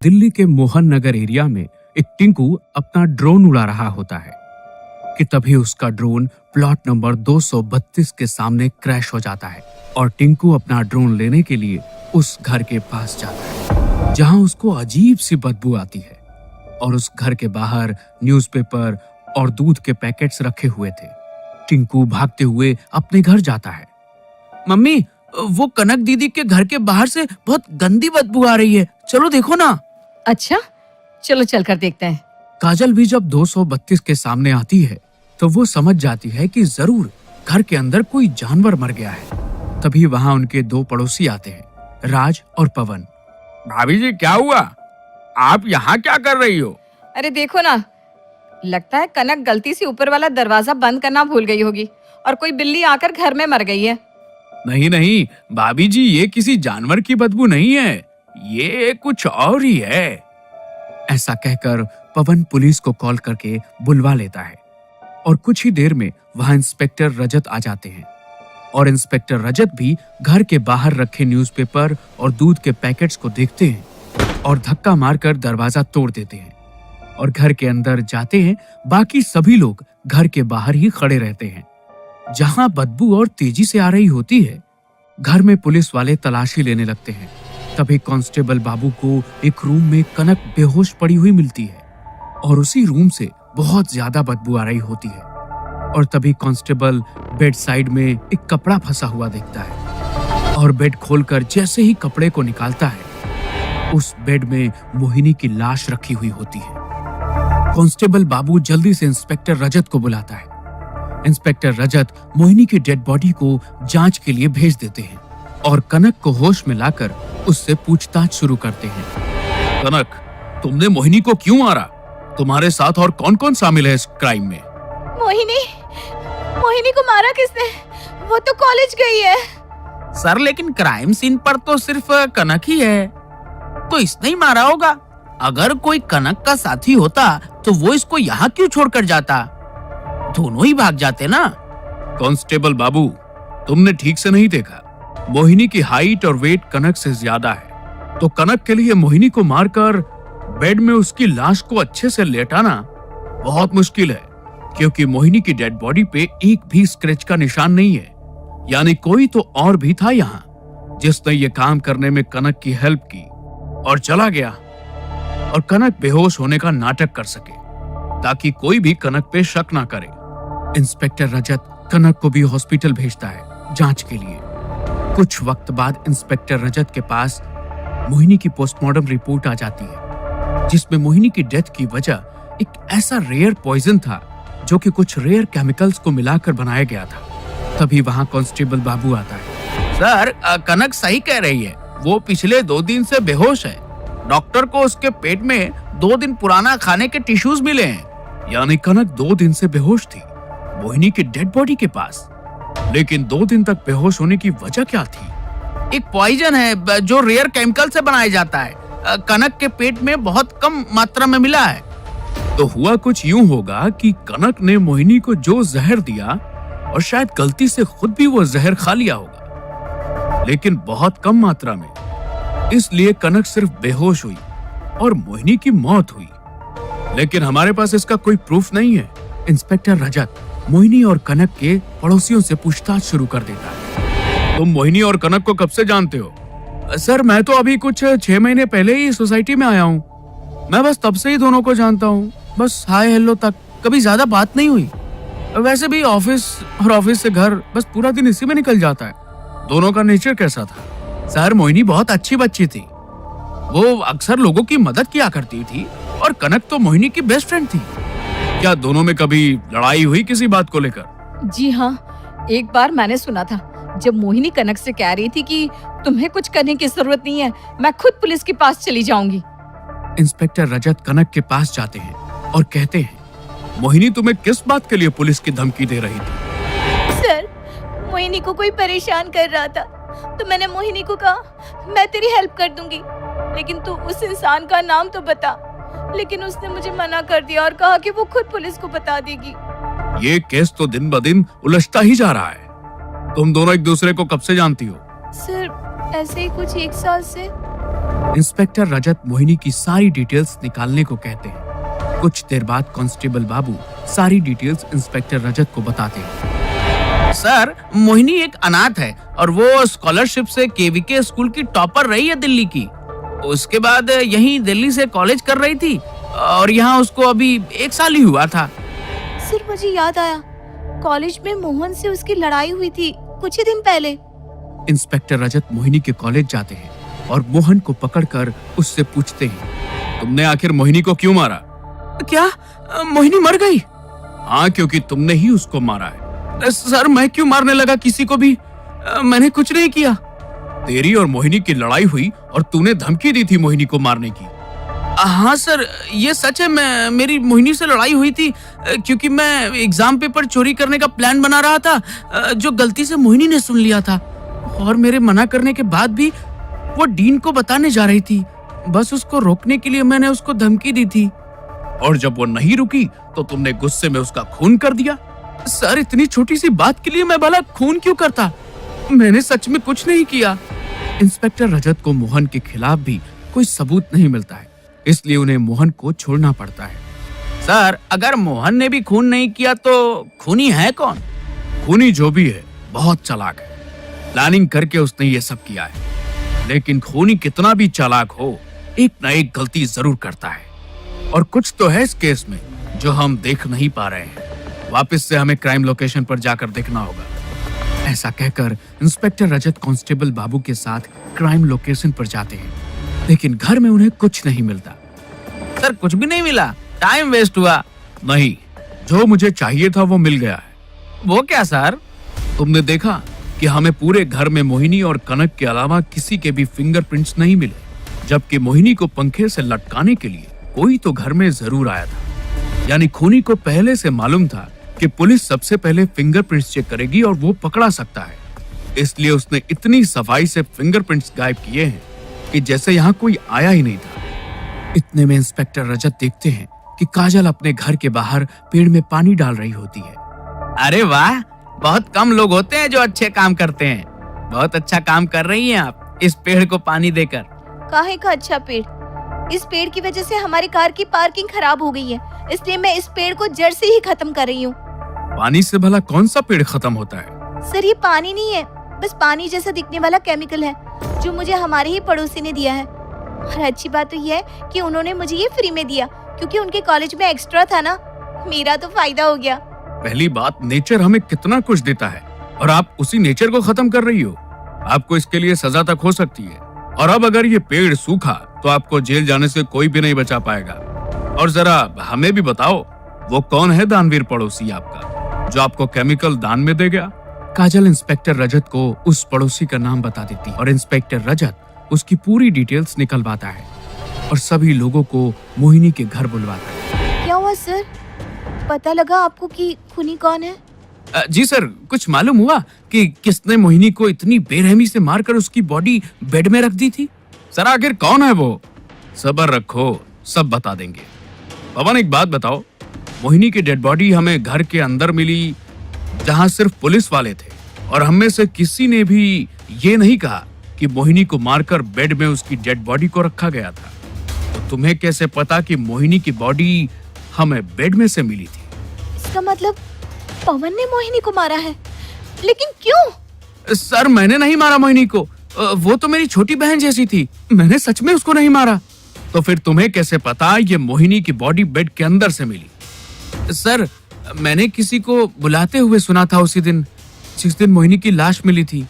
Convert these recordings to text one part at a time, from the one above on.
दिल्ली के मोहन नगर एरिया में एक टिंकू अपना ड्रोन उड़ा रहा होता है कि तभी उसका ड्रोन प्लॉट नंबर 232 के सामने क्रैश हो जाता है और टिंकू अपना ड्रोन लेने के लिए उस घर के पास जाता है जहां उसको अजीब सी बदबू आती है और उस घर के बाहर न्यूज़पेपर और दूध के पैकेट्स रखे हुए थे। टिंकू भागते हुए अपने घर जाता है। मम्मी, वो कनक दीदी के घर के बाहर से बहुत गंदी बदबू आ रही है, चलो देखो ना। अच्छा, चलो चलकर देखते हैं। काजल भी जब 232 के सामने आती है तो वो समझ जाती है कि जरूर घर के अंदर कोई जानवर मर गया है। तभी वहाँ उनके दो पड़ोसी आते हैं, राज और पवन। भाभी जी, क्या हुआ? आप यहाँ क्या कर रही हो? अरे देखो ना, लगता है कनक गलती से ऊपर वाला दरवाजा बंद करना भूल गई होगी और कोई बिल्ली आकर घर में मर गई है। नहीं नहीं भाभी जी, ये किसी जानवर की बदबू नहीं है, ये कुछ और ही है। ऐसा कहकर पवन पुलिस को कॉल करके बुलवा लेता है और कुछ ही देर में वहां इंस्पेक्टर रजत आ जाते हैं और इंस्पेक्टर रजत भी घर के बाहर रखे न्यूज़पेपर और दूध के पैकेट्स को देखते हैं और धक्का मारकर दरवाजा तोड़ देते हैं और घर के अंदर जाते हैं। बाकी सभी लोग घर के बाहर ही खड़े रहते हैं जहां बदबू और तेजी से आ रही होती है। घर में पुलिस वाले तलाशी लेने लगते हैं। तभी कांस्टेबल बाबू को एक रूम में कनक बेहोश पड़ी हुई मिलती है और उसी रूम से बहुत ज्यादा बदबू आ रही होती है और तभी कांस्टेबल बेड साइड में एक कपड़ा फंसा हुआ देखता है और बेड खोलकर जैसे ही कपड़े को निकालता है उस बेड में मोहिनी की लाश रखी हुई होती है। कांस्टेबल बाबू जल्दी से इंस्पेक्टर रजत को बुलाता है। इंस्पेक्टर रजत मोहिनी की डेड बॉडी को जांच के लिए भेज देते हैं और कनक को होश में लाकर उससे पूछताछ शुरू करते हैं। कनक, तुमने मोहिनी को क्यों मारा? तुम्हारे साथ और कौन कौन शामिल है इस क्राइम में? मोहिनी को मारा किसने? वो तो कॉलेज गई है। सर, लेकिन क्राइम सीन पर तो सिर्फ कनक ही है, तो इसने ही मारा होगा। अगर कोई कनक का साथी होता तो वो इसको यहाँ क्यों छोड़कर जाता? दोनों ही भाग जाते ना। कांस्टेबल बाबू, तुमने ठीक से नहीं देखा। मोहिनी की हाइट और वेट कनक से ज्यादा है, तो कनक के लिए मोहिनी को मारकर बेड में उसकी लाश को अच्छे से लेटाना बहुत मुश्किल है, क्योंकि मोहिनी की डेड बॉडी पे एक भी स्क्रैच का निशान नहीं है। यानी कोई तो और भी था यहाँ जिसने ये काम करने में कनक की हेल्प की और चला गया और कनक बेहोश होने का नाटक कर सके ताकि कोई भी कनक पे शक ना करे। इंस्पेक्टर रजत कनक को भी हॉस्पिटल भेजता है जांच के लिए। कुछ वक्त बाद इंस्पेक्टर रजत के पास मोहिनी की पोस्टमार्टम रिपोर्ट आ जाती है जिसमें मोहिनी की डेथ की वजह एक ऐसा रेयर पॉइजन था जो कि कुछ रेयर केमिकल्स को मिलाकर बनाया गया था। तभी वहां कांस्टेबल बाबू आता है। सर, कनक सही कह रही है, वो पिछले 2 दिन से बेहोश है। डॉक्टर को उसके पेट में 2 दिन पुराना खाने के टिश्यूज मिले हैं। यानी कनक 2 दिन से बेहोश थी मोहिनी की डेड बॉडी के पास। लेकिन 2 दिन तक बेहोश होने की वजह क्या थी? एक पॉइजन है जो रेयर केमिकल से बनाया जाता है। कनक के पेट में बहुत कम मात्रा में मिला है। तो हुआ कुछ यूं होगा कि कनक ने मोहिनी को जो जहर दिया और शायद गलती से खुद भी वो जहर खा लिया होगा, लेकिन बहुत कम मात्रा में। इसलिए कनक सिर्फ बेहोश हुई और मोहिनी की मौत हुई। लेकिन हमारे पास इसका कोई प्रूफ नहीं है। इंस्पेक्टर रजत मोहिनी और कनक के पड़ोसियों से पूछताछ शुरू कर देता है। तुम मोहिनी और कनक को कब से जानते हो? सर, मैं तो अभी कुछ 6 महीने पहले ही सोसाइटी में आया हूँ। मैं बस तब से ही दोनों को जानता हूँ, बस हाय हेलो तक, कभी ज्यादा बात नहीं हुई। वैसे भी ऑफिस और ऑफिस से घर बस पूरा दिन इसी में निकल जाता है। दोनों का नेचर कैसा था? सर, मोहिनी बहुत अच्छी बच्ची थी, वो अक्सर लोगों की मदद किया करती थी और कनक तो मोहिनी की बेस्ट फ्रेंड थी। क्या दोनों में कभी लड़ाई हुई किसी बात को लेकर? जी हाँ, एक बार मैंने सुना था जब मोहिनी कनक से कह रही थी कि तुम्हें कुछ करने की जरूरत नहीं है, मैं खुद पुलिस के पास चली जाऊंगी। इंस्पेक्टर रजत कनक के पास जाते हैं और कहते हैं, मोहिनी तुम्हें किस बात के लिए पुलिस की धमकी दे रही थी? सर, मोहिनी को कोई परेशान कर रहा था तो मैंने मोहिनी को कहा मैं तेरी हेल्प कर दूंगी, लेकिन तू उस इंसान का नाम तो बता। लेकिन उसने मुझे मना कर दिया और कहा कि वो खुद पुलिस को बता देगी। ये केस तो दिन ब दिन उलझता ही जा रहा है। तुम दोनों एक दूसरे को कब से जानती हो? सर ऐसे ही कुछ 1 साल से। इंस्पेक्टर रजत मोहिनी की सारी डिटेल्स निकालने को कहते हैं। कुछ देर बाद कांस्टेबल बाबू सारी डिटेल्स इंस्पेक्टर रजत को बताते हैं। सर, मोहिनी एक अनाथ है और वो स्कॉलरशिप से केवीके स्कूल की टॉपर रही है दिल्ली की। उसके बाद यहीं दिल्ली से कॉलेज कर रही थी और यहाँ उसको अभी 1 साल ही हुआ था। सर मुझे याद आया, कॉलेज में मोहन से उसकी लड़ाई हुई थी कुछ ही दिन पहले। इंस्पेक्टर रजत मोहिनी के कॉलेज जाते हैं और मोहन को पकड़कर उससे पूछते हैं, तुमने आखिर मोहिनी को क्यों मारा? क्या मोहिनी मर गई? हाँ, क्योंकि तुमने ही उसको मारा है। सर मैं क्यों मारने लगा किसी को भी? मैंने कुछ नहीं किया। तेरी और मोहिनी की लड़ाई हुई और तूने धमकी दी थी मोहिनी को मारने की। हाँ सर, ये सच है। मेरी मोहिनी से लड़ाई हुई थी क्योंकि मैं एग्जाम पेपर चोरी करने का प्लान बना रहा था, जो गलती से मोहिनी ने सुन लिया था और मेरे मना करने के बाद भी वो डीन को बताने जा रही थी। बस उसको रोकने के लिए मैंने उसको धमकी दी थी। और जब वो नहीं रुकी तो तुमने गुस्से में उसका खून कर दिया। सर इतनी छोटी सी बात के लिए मैं भला खून क्यों करता? मैंने सच में कुछ नहीं किया। इंस्पेक्टर रजत को मोहन के खिलाफ भी कोई सबूत नहीं मिलता है, इसलिए उन्हें मोहन को छोड़ना पड़ता है। सर, अगर मोहन ने भी खून नहीं किया तो खूनी है कौन? खूनी जो भी है बहुत चालाक है। प्लानिंग करके उसने ये सब किया है। लेकिन खूनी कितना भी चालाक हो, एक न एक गलती जरूर करता है और कुछ तो है इस केस में जो हम देख नहीं पा रहे हैं। वापस से हमें क्राइम लोकेशन पर जाकर देखना होगा। ऐसा कहकर इंस्पेक्टर रजत कांस्टेबल बाबू के साथ क्राइम लोकेशन पर जाते हैं, लेकिन घर में उन्हें कुछ नहीं मिलता। सर कुछ भी नहीं मिला? टाइम वेस्ट हुआ। नहीं, जो मुझे चाहिए था वो मिल गया है। वो क्या सर? तुमने देखा कि हमें पूरे घर में मोहिनी और कनक के अलावा किसी के भी फिंगरप्रिंट्स नहीं मिले, जबकि मोहिनी को पंखे से लटकाने के लिए कोई तो घर में जरूर आया था। यानी खूनी को पहले से मालूम था कि पुलिस सबसे पहले फिंगरप्रिंट्स चेक करेगी और वो पकड़ा सकता है, इसलिए उसने इतनी सफाई से फिंगरप्रिंट्स गायब किए हैं कि जैसे यहाँ कोई आया ही नहीं था। इतने में इंस्पेक्टर रजत देखते हैं कि काजल अपने घर के बाहर पेड़ में पानी डाल रही होती है। अरे वाह, बहुत कम लोग होते हैं जो अच्छे काम करते हैं। बहुत अच्छा काम कर रही हैं आप इस पेड़ को पानी देकर। काहे का अच्छा पेड़? इस पेड़ की वजह से हमारी कार की पार्किंग खराब हो गई है, इसलिए मैं इस पेड़ को जड़ से ही खत्म कर रही हूँ। पानी से भला कौन सा पेड़ खत्म होता है? सर ये पानी नहीं है, बस पानी जैसा दिखने वाला केमिकल है जो मुझे हमारे ही पड़ोसी ने दिया है। और अच्छी बात तो ये है कि उन्होंने मुझे ये फ्री में दिया, क्योंकि उनके कॉलेज में एक्स्ट्रा था ना। मेरा तो फायदा हो गया। पहली बात, नेचर हमें कितना कुछ देता है और आप उसी नेचर को खत्म कर रही हो। आपको इसके लिए सजा तक हो सकती है। और अब अगर ये पेड़ सूखा तो आपको जेल जाने से कोई भी नहीं बचा पाएगा। और जरा हमें भी बताओ, वो कौन है दानवीर पड़ोसी आपका जो आपको केमिकल दान में दे गया? काजल इंस्पेक्टर रजत को उस पड़ोसी का नाम बता देती है और इंस्पेक्टर रजत उसकी पूरी डिटेल्स निकलवाता है और सभी लोगों को मोहिनी के घर बुलवाता है। क्या हुआ सर? पता लगा आपको कि खूनी कौन है? जी सर, कुछ मालूम हुआ कि किसने मोहिनी को इतनी बेरहमी से मारकर उसकी बॉडी बेड में रख दी थी? सर आखिर कौन है वो? सब्र रखो, सब बता देंगे। पवन एक बात बताओ, मोहिनी की डेड बॉडी हमें घर के अंदर मिली जहां सिर्फ पुलिस वाले थे और हम में से किसी ने भी ये नहीं कहा कि मोहिनी को मारकर बेड में उसकी डेड बॉडी को रखा गया था। तो तुम्हें कैसे पता कि मोहिनी की बॉडी हमें बेड में से मिली थी? इसका मतलब पवन ने मोहिनी को मारा है, लेकिन क्यों? सर मैंने नहीं मारा मोहिनी को, वो तो मेरी छोटी बहन जैसी थी। मैंने सच में उसको नहीं मारा। तो फिर तुम्हें कैसे पता ये मोहिनी की बॉडी बेड के अंदर से मिली? सर मैंने किसी को बुलाते हुए सुना था उसी दिन जिस दिन मोहिनी की लाश मिली थी।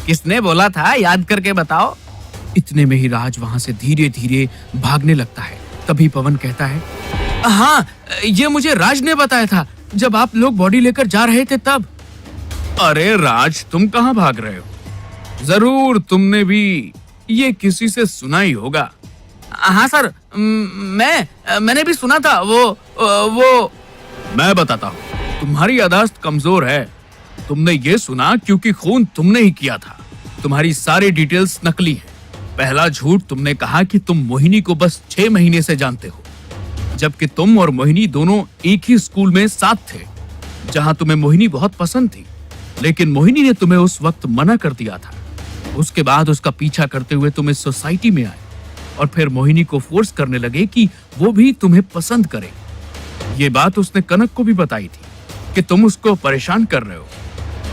किसने बोला था? याद करके बताओ। इतने में ही राज वहां से धीरे धीरे भागने लगता है। तभी पवन कहता है, हाँ ये मुझे राज ने बताया था जब आप लोग बॉडी लेकर जा रहे थे तब। अरे राज, तुम कहाँ भाग रहे हो? जरूर तुमने भी ये किसी से सुना ही होगा। हाँ सर, मैंने भी सुना था। वो मैं बताता हूँ, तुम्हारी याददाश्त कमजोर है। तुमने ये सुना क्योंकि खून तुमने ही किया था। तुम्हारी सारी डिटेल्स नकली हैं। पहला झूठ, तुमने कहा कि तुम मोहिनी को बस 6 महीने से जानते हो, जबकि तुम और मोहिनी दोनों एक ही स्कूल में साथ थे, जहां तुम्हें मोहिनी बहुत पसंद थी। लेकिन मोहिनी ने तुम्हें उस वक्त मना कर दिया था। उसके बाद उसका पीछा करते हुए तुम इस सोसाइटी में आए और फिर मोहिनी को फोर्स करने लगे कि वो भी तुम्हें पसंद करे। ये बात उसने कनक को भी बताई थी कि तुम उसको परेशान कर रहे हो,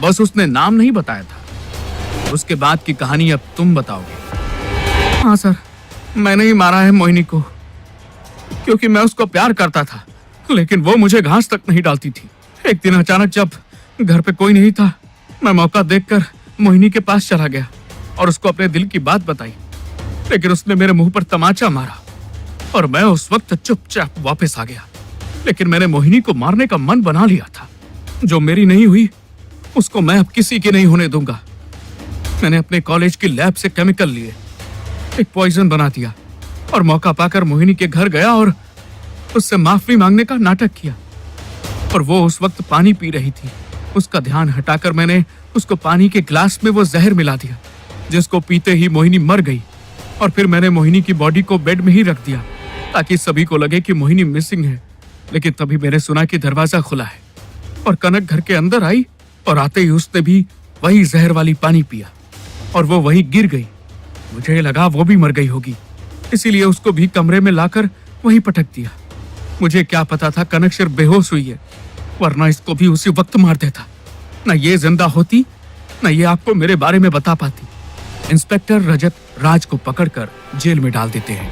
बस उसने नाम नहीं बताया था। उसके बाद की कहानी अब तुम बताओगे। हाँ सर, मैंने ही मारा है मोहिनी को, क्योंकि मैं उसको प्यार करता था, लेकिन वो मुझे घास तक नहीं डालती थी। एक दिन अचानक जब घर पे कोई नहीं था, मैं मौका देखकर मोहिनी के पास चला गया और उसको अपने दिल की बात बताई, लेकिन उसने मेरे मुंह पर तमाचा मारा और मैं उस वक्त चुपचाप वापस आ गया। लेकिन मैंने मोहिनी को मारने का मन बना लिया था। जो मेरी नहीं हुई उसको मैं अब किसी की नहीं होने दूंगा। मैंने अपने कॉलेज की लैब से केमिकल लिए, एक पॉइजन बना दिया और मौका पाकर मोहिनी के घर गया और उससे माफी मांगने का नाटक किया। और वो उस वक्त पानी पी रही थी। उसका ध्यान हटाकर मैंने उसको पानी के ग्लास में वो जहर मिला दिया, जिसको पीते ही मोहिनी मर गई। और फिर मैंने मोहिनी की बॉडी को बेड में ही रख दिया ताकि सभी को लगे कि मोहिनी मिसिंग है। लेकिन तभी मैंने सुना कि दरवाजा खुला है और कनक घर के अंदर आई और आते ही उसने भी वही जहर वाली पानी पिया और वो वहीं गिर गई। मुझे लगा वो भी मर गई होगी, इसीलिए उसको भी कमरे में लाकर वहीं पटक दिया। मुझे क्या पता था कनक सिर्फ बेहोश हुई है, वरना इसको भी उसी वक्त मार देता। न ये जिंदा होती, न ये आपको मेरे बारे में बता पाती। इंस्पेक्टर रजत राज को पकड़कर जेल में डाल देते हैं।